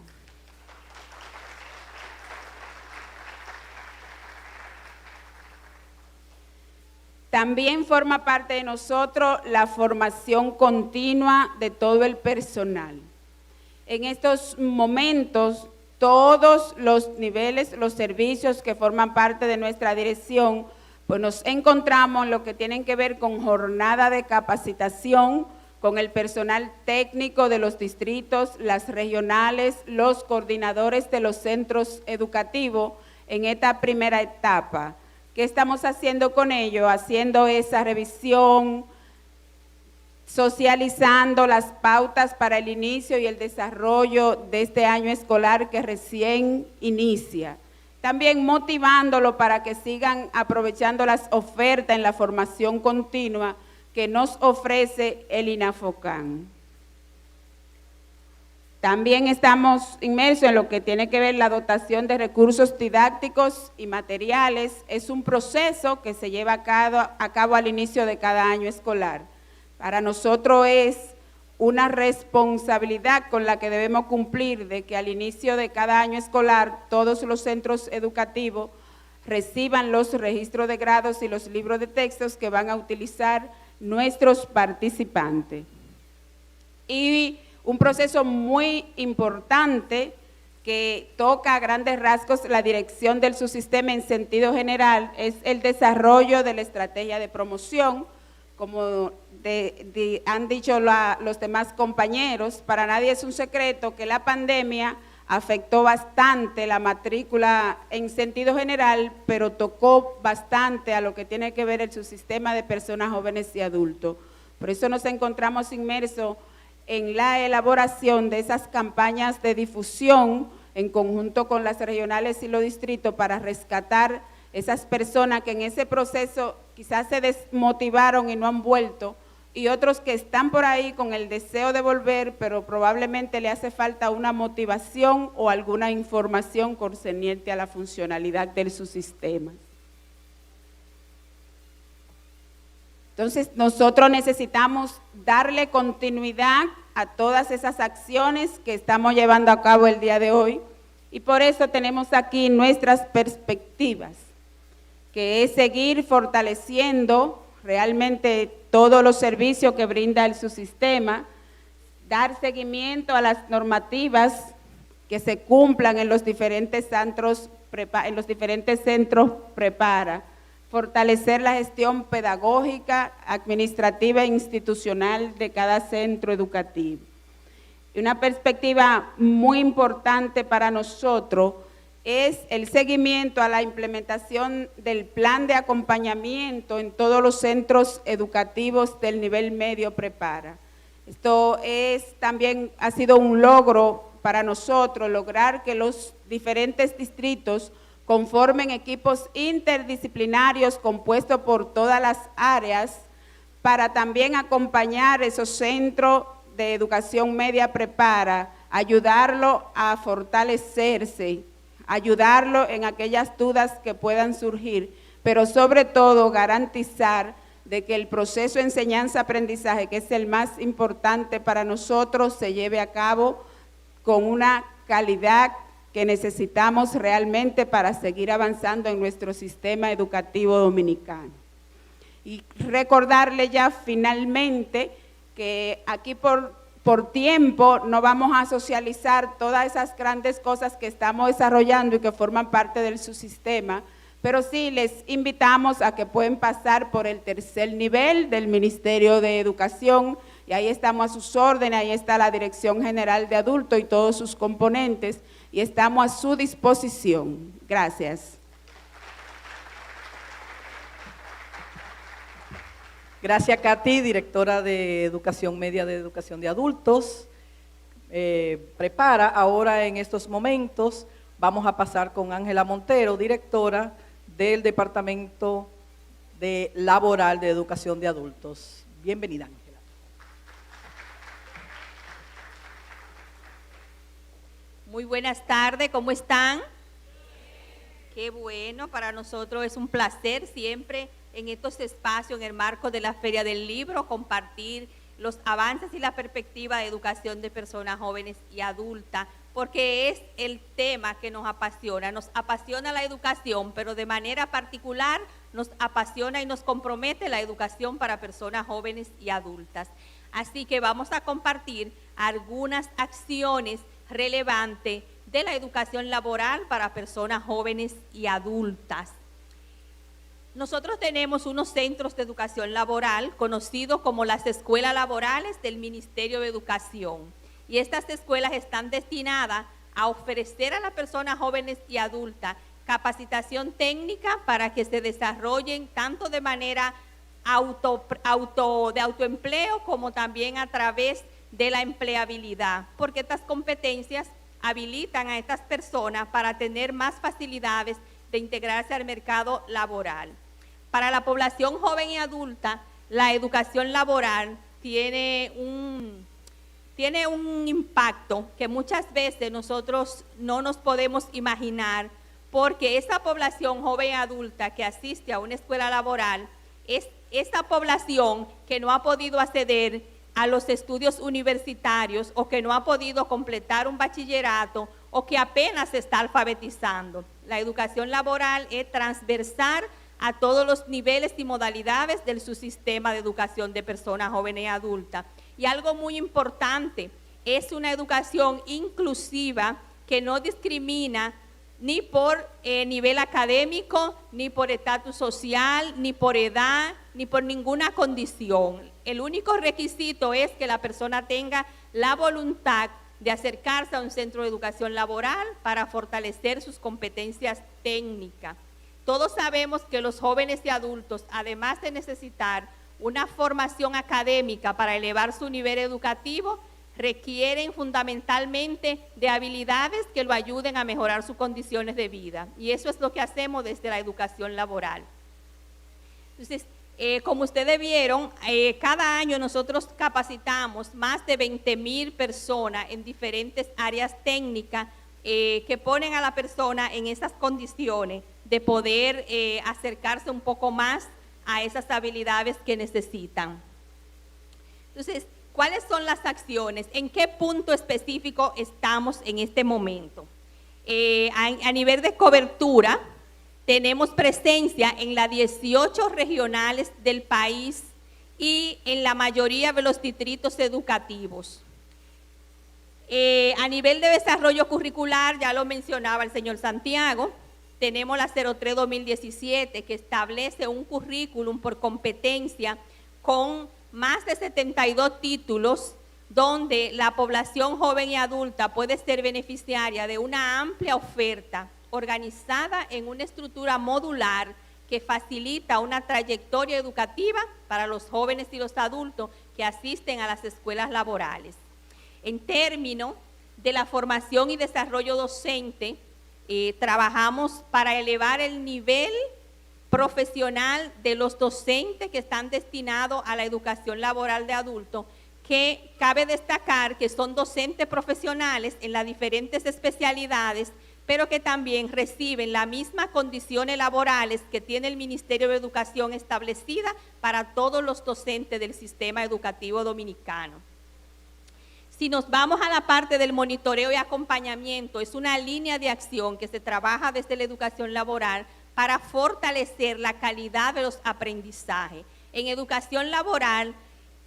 También forma parte de nosotros la formación continua de todo el personal. En estos momentos, todos los niveles, los servicios que forman parte de nuestra dirección, pues nos encontramos en lo que tienen que ver con jornada de capacitación, con el personal técnico de los distritos, las regionales, los coordinadores de los centros educativos en esta primera etapa. ¿Qué estamos haciendo con ello? Haciendo esa revisión, socializando las pautas para el inicio y el desarrollo de este año escolar que recién inicia. También motivándolo para que sigan aprovechando las ofertas en la formación continua que nos ofrece el INAFOCAN. También estamos inmersos en lo que tiene que ver la dotación de recursos didácticos y materiales. Es un proceso que se lleva a cabo al inicio de cada año escolar. Para nosotros es una responsabilidad con la que debemos cumplir de que al inicio de cada año escolar todos los centros educativos reciban los registros de grados y los libros de textos que van a utilizar nuestros participantes. Y un proceso muy importante que toca a grandes rasgos la dirección del subsistema en sentido general es el desarrollo de la estrategia de promoción. Como han dicho los demás compañeros, para nadie es un secreto que la pandemia afectó bastante la matrícula en sentido general, pero tocó bastante a lo que tiene que ver el subsistema de personas jóvenes y adultos. Por eso nos encontramos inmersos en la elaboración de esas campañas de difusión en conjunto con las regionales y los distritos para rescatar esas personas que en ese proceso quizás se desmotivaron y no han vuelto, y otros que están por ahí con el deseo de volver, pero probablemente le hace falta una motivación o alguna información concerniente a la funcionalidad de su sistema. Entonces, nosotros necesitamos darle continuidad a todas esas acciones que estamos llevando a cabo el día de hoy, y por eso tenemos aquí nuestras perspectivas, que es seguir fortaleciendo realmente todos los servicios que brinda el subsistema, dar seguimiento a las normativas que se cumplan en los diferentes centros prepara, fortalecer la gestión pedagógica, administrativa e institucional de cada centro educativo. Y una perspectiva muy importante para nosotros es el seguimiento a la implementación del plan de acompañamiento en todos los centros educativos del nivel medio prepara. Esto también ha sido un logro para nosotros lograr que los diferentes distritos conformen equipos interdisciplinarios compuestos por todas las áreas para también acompañar esos centros de educación media prepara, ayudarlo a fortalecerse, ayudarlo en aquellas dudas que puedan surgir, pero sobre todo garantizar de que el proceso de enseñanza-aprendizaje, que es el más importante para nosotros, se lleve a cabo con una calidad que necesitamos realmente para seguir avanzando en nuestro sistema educativo dominicano. Y recordarle ya finalmente que aquí por tiempo no vamos a socializar todas esas grandes cosas que estamos desarrollando y que forman parte del subsistema, pero sí les invitamos a que pueden pasar por el tercer nivel del Ministerio de Educación, y ahí estamos a sus órdenes, ahí está la Dirección General de Adultos y todos sus componentes, y estamos a su disposición. Gracias. Gracias, Katy, directora de Educación Media de Educación de Adultos. Prepara. Ahora, en estos momentos, vamos a pasar con Ángela Montero, directora del Departamento Laboral de Educación de Adultos. Bienvenida, Ángela. Muy buenas tardes, ¿cómo están? Qué bueno, para nosotros es un placer siempre en estos espacios, en el marco de la Feria del Libro, compartir los avances y la perspectiva de educación de personas jóvenes y adultas, porque es el tema que nos apasiona la educación, pero de manera particular nos apasiona y nos compromete la educación para personas jóvenes y adultas. Así que vamos a compartir algunas acciones relevantes de la educación laboral para personas jóvenes y adultas. Nosotros tenemos unos centros de educación laboral conocidos como las escuelas laborales del Ministerio de Educación, y estas escuelas están destinadas a ofrecer a las personas jóvenes y adultas capacitación técnica para que se desarrollen tanto de manera de autoempleo como también a través de la empleabilidad, porque estas competencias habilitan a estas personas para tener más facilidades de integrarse al mercado laboral. Para la población joven y adulta, la educación laboral tiene un impacto que muchas veces nosotros no nos podemos imaginar, porque esa población joven y adulta que asiste a una escuela laboral es esa población que no ha podido acceder a los estudios universitarios o que no ha podido completar un bachillerato o que apenas se está alfabetizando. La educación laboral es transversal a todos los niveles y modalidades del subsistema de educación de personas jóvenes y adultas. Y algo muy importante, es una educación inclusiva que no discrimina ni por nivel académico, ni por estatus social, ni por edad, ni por ninguna condición. El único requisito es que la persona tenga la voluntad de acercarse a un centro de educación laboral para fortalecer sus competencias técnicas. Todos sabemos que los jóvenes y adultos, además de necesitar una formación académica para elevar su nivel educativo, requieren fundamentalmente de habilidades que lo ayuden a mejorar sus condiciones de vida. Y eso es lo que hacemos desde la educación laboral. Entonces, como ustedes vieron, cada año nosotros capacitamos más de 20,000 personas en diferentes áreas técnicas que ponen a la persona en esas condiciones de poder acercarse un poco más a esas habilidades que necesitan. Entonces, ¿cuáles son las acciones? ¿En qué punto específico estamos en este momento? A nivel de cobertura, tenemos presencia en las 18 regionales del país y en la mayoría de los distritos educativos. A nivel de desarrollo curricular, ya lo mencionaba el señor Santiago, tenemos la 03-2017 que establece un currículum por competencia con más de 72 títulos, donde la población joven y adulta puede ser beneficiaria de una amplia oferta organizada en una estructura modular que facilita una trayectoria educativa para los jóvenes y los adultos que asisten a las escuelas laborales. En términos de la formación y desarrollo docente, trabajamos para elevar el nivel profesional de los docentes que están destinados a la educación laboral de adultos, que cabe destacar que son docentes profesionales en las diferentes especialidades, pero que también reciben las mismas condiciones laborales que tiene el Ministerio de Educación establecida para todos los docentes del sistema educativo dominicano. Si nos vamos a la parte del monitoreo y acompañamiento, es una línea de acción que se trabaja desde la educación laboral para fortalecer la calidad de los aprendizajes. En educación laboral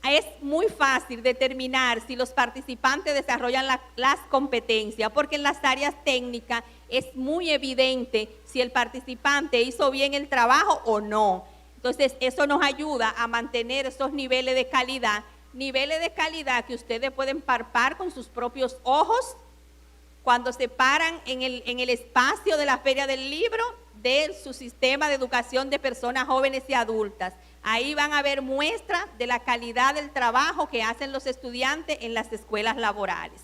es muy fácil determinar si los participantes desarrollan las competencias, porque en las áreas técnicas es muy evidente si el participante hizo bien el trabajo o no. Entonces, eso nos ayuda a mantener esos niveles de calidad que ustedes pueden palpar con sus propios ojos cuando se paran en el espacio de la Feria del Libro de su sistema de educación de personas jóvenes y adultas. Ahí van a ver muestras de la calidad del trabajo que hacen los estudiantes en las escuelas laborales.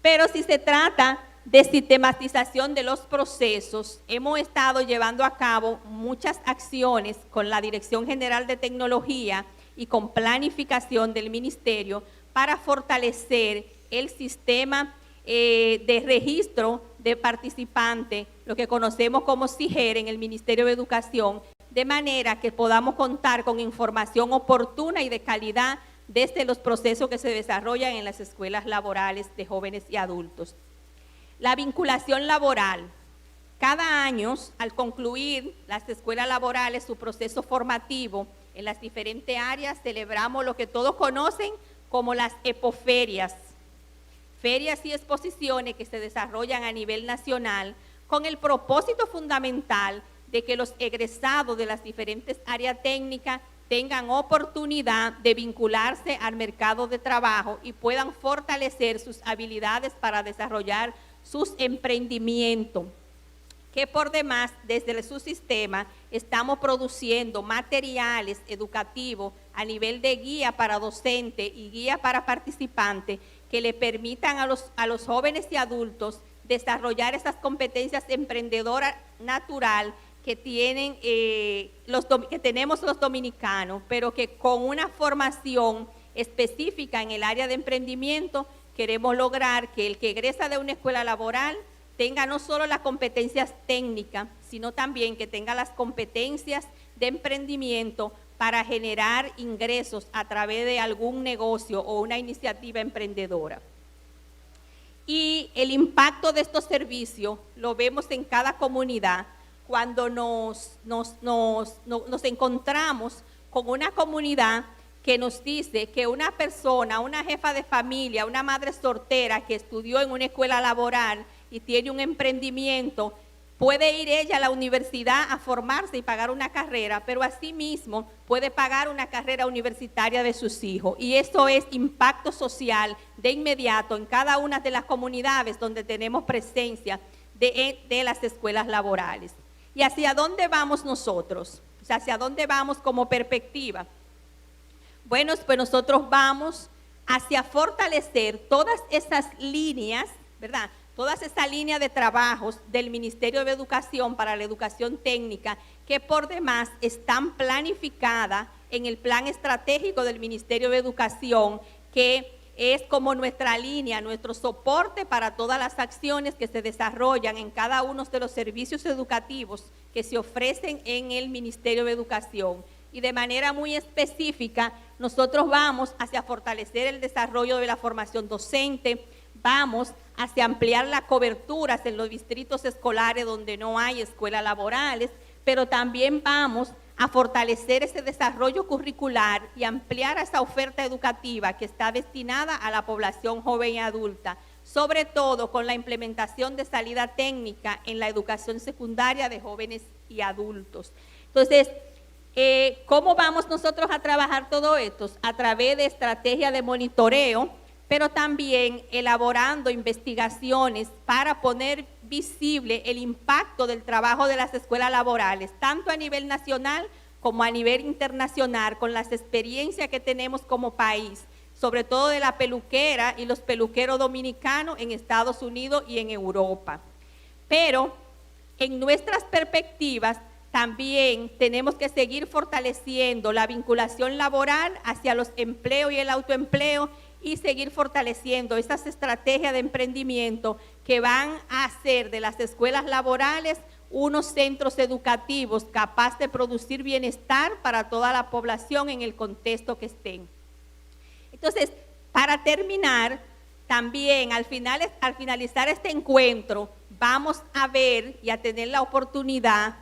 Pero si se trata de sistematización de los procesos, hemos estado llevando a cabo muchas acciones con la Dirección General de Tecnología y con planificación del Ministerio para fortalecer el sistema de registro de participantes, lo que conocemos como SIGER en el Ministerio de Educación, de manera que podamos contar con información oportuna y de calidad desde los procesos que se desarrollan en las escuelas laborales de jóvenes y adultos. La vinculación laboral. Cada año, al concluir las escuelas laborales, su proceso formativo en las diferentes áreas, celebramos lo que todos conocen como las EPOferias, ferias y exposiciones que se desarrollan a nivel nacional con el propósito fundamental de que los egresados de las diferentes áreas técnicas tengan oportunidad de vincularse al mercado de trabajo y puedan fortalecer sus habilidades para desarrollar sus emprendimientos, que por demás desde su sistema estamos produciendo materiales educativos a nivel de guía para docentes y guía para participantes que le permitan a los jóvenes y adultos desarrollar esas competencias emprendedoras natural que tenemos los dominicanos, pero que con una formación específica en el área de emprendimiento queremos lograr que el que egresa de una escuela laboral tenga no solo las competencias técnicas, sino también que tenga las competencias de emprendimiento para generar ingresos a través de algún negocio o una iniciativa emprendedora. Y el impacto de estos servicios lo vemos en cada comunidad cuando nos encontramos con una comunidad que nos dice que una persona, una jefa de familia, una madre soltera que estudió en una escuela laboral y tiene un emprendimiento, puede ir ella a la universidad a formarse y pagar una carrera, pero asimismo puede pagar una carrera universitaria de sus hijos. Y eso es impacto social de inmediato en cada una de las comunidades donde tenemos presencia de las escuelas laborales. ¿Y hacia dónde vamos nosotros? O sea, ¿hacia dónde vamos como perspectiva? Bueno, pues nosotros vamos hacia fortalecer todas esas líneas, ¿verdad? Todas esas líneas de trabajos del Ministerio de Educación para la educación técnica que por demás están planificadas en el plan estratégico del Ministerio de Educación, que es como nuestra línea, nuestro soporte para todas las acciones que se desarrollan en cada uno de los servicios educativos que se ofrecen en el Ministerio de Educación. Y de manera muy específica, nosotros vamos hacia fortalecer el desarrollo de la formación docente, vamos hacia ampliar las coberturas en los distritos escolares donde no hay escuelas laborales, pero también vamos a fortalecer ese desarrollo curricular y ampliar esa oferta educativa que está destinada a la población joven y adulta, sobre todo con la implementación de salida técnica en la educación secundaria de jóvenes y adultos. Entonces, ¿cómo vamos nosotros a trabajar todo esto? A través de estrategias de monitoreo, pero también elaborando investigaciones para poner visible el impacto del trabajo de las escuelas laborales, tanto a nivel nacional como a nivel internacional, con las experiencias que tenemos como país sobre todo de la peluquera y los peluqueros dominicanos en Estados Unidos y en Europa. Pero en nuestras perspectivas también tenemos que seguir fortaleciendo la vinculación laboral hacia los empleos y el autoempleo y seguir fortaleciendo esas estrategias de emprendimiento que van a hacer de las escuelas laborales unos centros educativos capaces de producir bienestar para toda la población en el contexto que estén. Entonces, para terminar, también al finalizar este encuentro, vamos a ver y a tener la oportunidad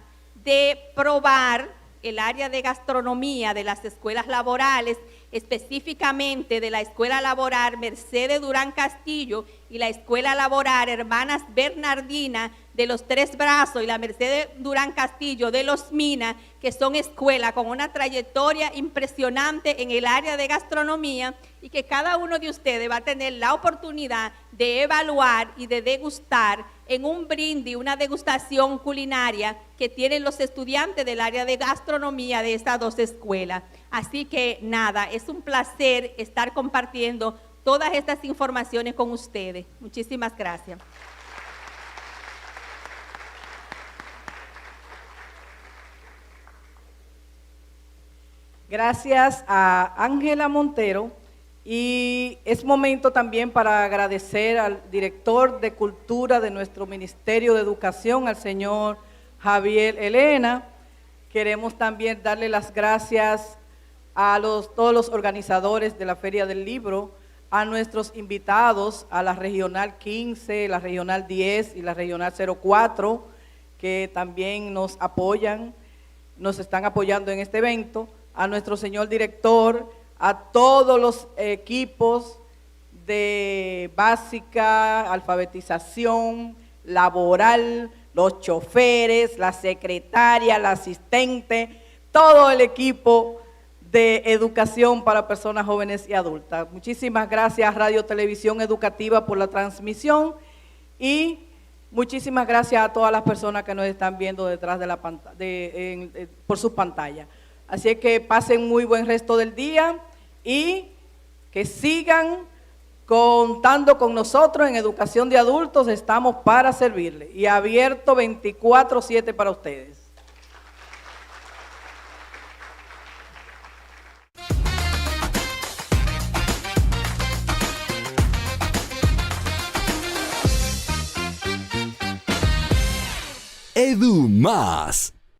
de probar el área de gastronomía de las escuelas laborales, específicamente de la Escuela Laboral Mercedes Durán Castillo y la Escuela Laboral Hermanas Bernardina de los Tres Brazos y la Mercedes Durán Castillo de Los Minas, que son escuelas con una trayectoria impresionante en el área de gastronomía y que cada uno de ustedes va a tener la oportunidad de evaluar y de degustar en un brindis, una degustación culinaria que tienen los estudiantes del área de gastronomía de estas dos escuelas. Así que nada, es un placer estar compartiendo todas estas informaciones con ustedes. Muchísimas gracias. Gracias a Ángela Montero, y es momento también para agradecer al director de Cultura de nuestro Ministerio de Educación, al señor Javier Elena. Queremos también darle las gracias a todos los organizadores de la Feria del Libro, a nuestros invitados, a la Regional 15, la Regional 10 y la Regional 04, que también nos apoyan, nos están apoyando en este evento, a nuestro señor director, a todos los equipos de básica, alfabetización, laboral, los choferes, la secretaria, la asistente, todo el equipo de educación para personas jóvenes y adultas. Muchísimas gracias Radio Televisión Educativa por la transmisión y muchísimas gracias a todas las personas que nos están viendo detrás de la pantalla, por sus pantallas. Así que pasen muy buen resto del día y que sigan contando con nosotros en Educación de Adultos. Estamos para servirle y abierto 24/7 para ustedes. Edu Más.